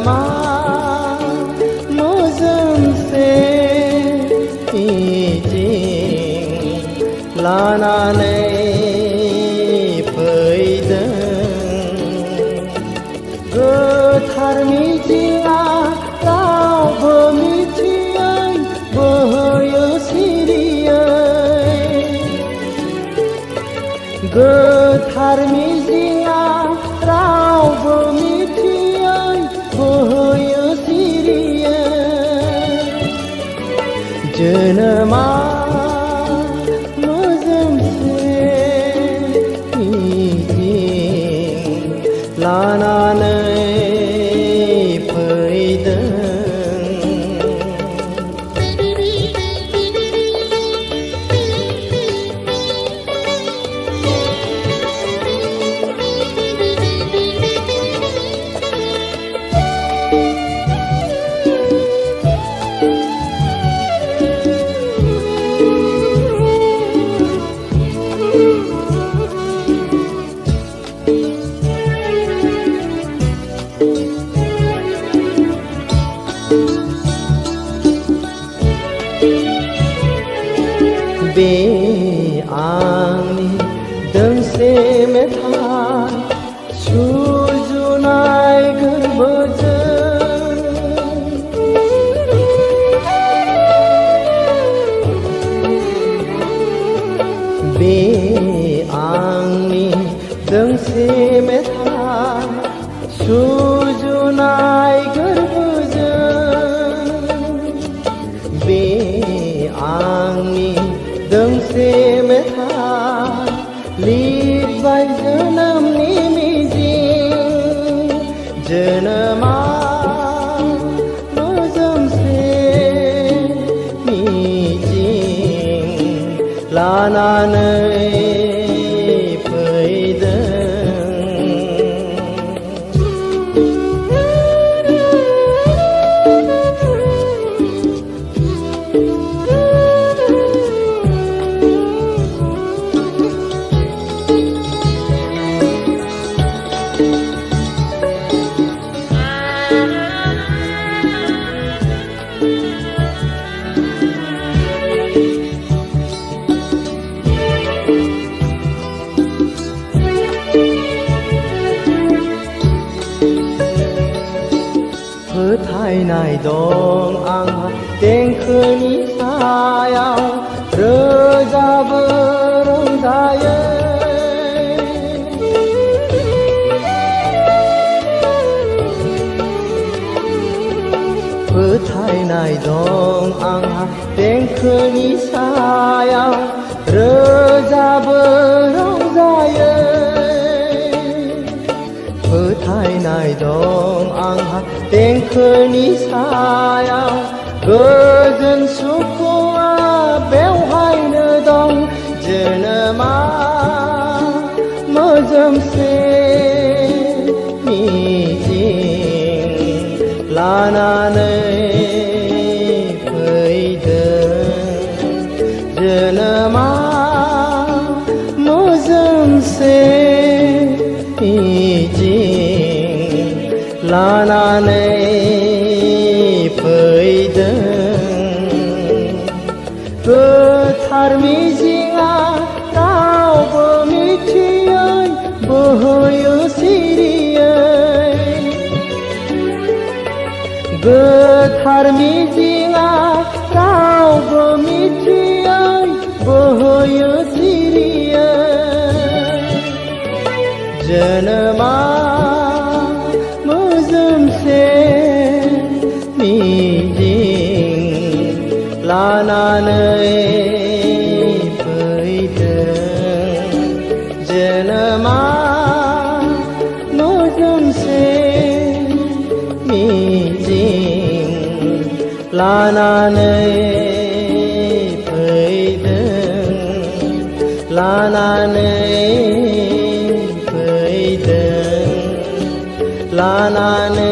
जेनमा मोजोमसे मिजिं लानानै फैदों गोथार मिजिंआ रावबो मिथियै बोहैयो सिरियै गोथार मिजिंआ रावबो मिथियै बोहैयो सिरियै जेनमा मोजोमसे मिजिं लानानै फैदों बे आंनि दोंसे मेथाइ सुजुनाय गोरबोजों बे आंनि दोंसे मेथाइ सुजुनाय गोरबोजों बे आंनि दोंसे मेथाइ लिरबाय जोनोमनि मिजिं जेनोमा मोजोमसे मिजिं लानानै फैदों फोथायनाय दं आंहा देंखोनि सायाव रोजाबो रंजायो फोथायनाय दं आंहा देंखोनि सायाव रोजाबो रंजायो फोथायनाय दं आंहा देंखोनि सायाव गोजोन सुखुआ बेवहायनो दं जेनोमा मोजोमसे मिजिं लानानै फैदों जेनोमा मोजोमसे मिजिं लानानै फैदों गोथार मिजिंआ रावबो मिथियै बोहैयो सिरियै गोथार मिजिंआ रावबो मिथियै बोहैयो सिरियै जेनोमा मोजोमसे मिजिं लानानै फैदों जेनोमा मोजोमसे मिजिं लानानै फैदों लानानै फैदों लानानै